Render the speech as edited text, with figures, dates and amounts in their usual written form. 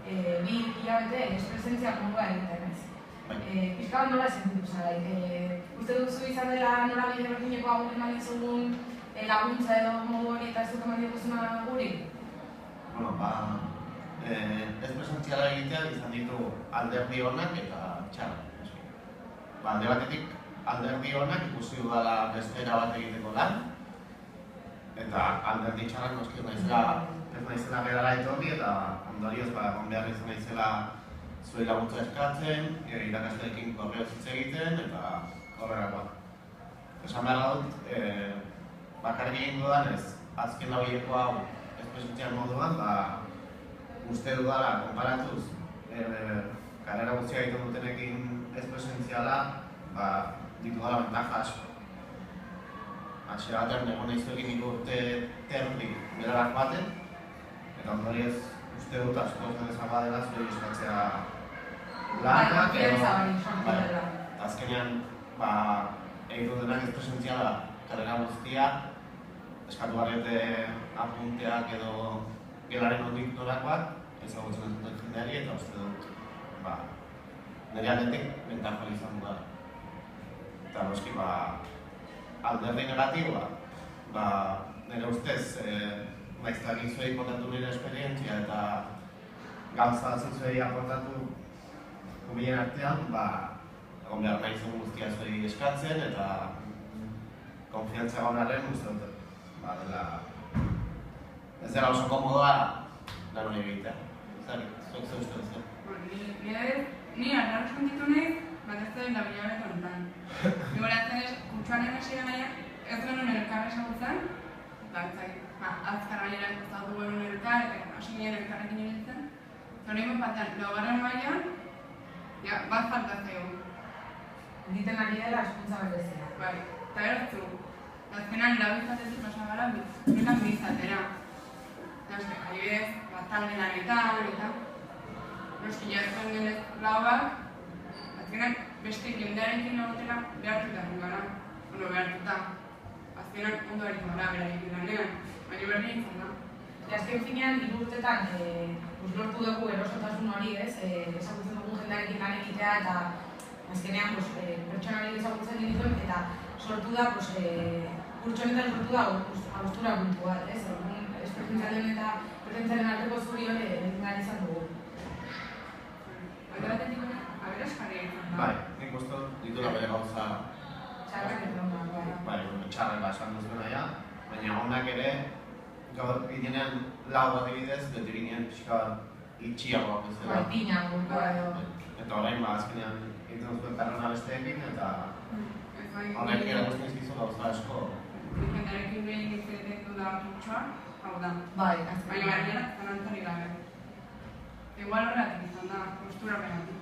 bi hilabete espresentzia modua egiten, ez? Pixka bat nola sentitu zara? Uste duzu izan dela nola bide berdineko agur eman dizugun laguntza edo modu hori eta ez dut eman diguzuna guri? Bueno, espresentziala egitea izan ditu alderdi honak eta txarrak. Alde batetik alderdi honak ikusi dudala bestera bat egiteko lan, eta alderdi txarrak noski ez naizela gerala etorri eta ondorioz egon behar izan naizela zuei laguntza eskatzen, irakasleekin korreoz hitz egiten eta horrelakoak. Esan behar dut, bakarrik egin dudanez, azken horieko hau espresentzial moduan, uste dudala, konparatuz, karrera guztia egiten dutenekin espresentziala, ditu dala ventaja asko. Atxe batean egon nahizuekin nik urte terri berarak baten, eta ondorioz uste dut asko zanezagoa dela zuei eskatzea lanak edo... Azkenean, egiten denak espresentziala karrera guztia, eskatu barriete apunteak edo gelaren ondik norakoak, ezagutzen ez duten jendeari eta uste dut, nire aldetik ventaja izan da. Eta noski, alderdi negatiboa, nire ustez, maiztagin zuei kontatu nire esperientzia eta gauza zuei aportatu kumien artean, egon behar nahi zen guztia zuei eskatzen eta konfiantza egonaren uste dut, ez dela oso komodoa lan hori egitea. Zuek ze uste duzu? Ni arrarrezkun ditu nahi, bat ez da bilabete honetan. Goratzen ez, kutsuaren hasiera naia, ez genuen elkarra esagutzen, azkar gainera ezautu genuen elkar, eta hasi nien elkarrekin ibiltzen. Horrein batean, laugarren mailan, bat falta zego. Egiten ari dela hezkuntza berezia. Bai, eta erotzu. Azkenan, labizatetik pasa gara, benetan bizatera. Adibidez, talde lanetan, eta noski jartzen denez lauak, azkenan beste jendearekin egotera behartuta gara. Behartuta. Azkenan ondo hariko gara berarekin lanean, baina berdin izan da. Azken finean, 3 urtetan lortu dugu erosotasun hori, ezagutzen dugu jendearekin lan egitea eta azkenean pertsonari ezagutzen genituen eta sortu da, kurtso honetan sortu da haustura puntu bat, espresentzialen eta presentzaren arteko zuri hori egin behar izan dugu. Alde batetik hori, aberaskarria izan da. Bai, nik uste ditula bere gauza... Txarrak eta honak, bai. Txarrak esan duzuen aia, baina honak ere, gaur ginean lau adibidez, beti ginean pixka itxiagoak ez dela. Tinak, edo... Eta orain, azkenean egiten duzuen perrona besteekin, eta honek erakusten izkizu gauza asko. Jendarekin behin egiten du da kurtsoa, hau da. Bai, baina gainera, zanantzari gabe. Igual horretik izan da, postura behatik.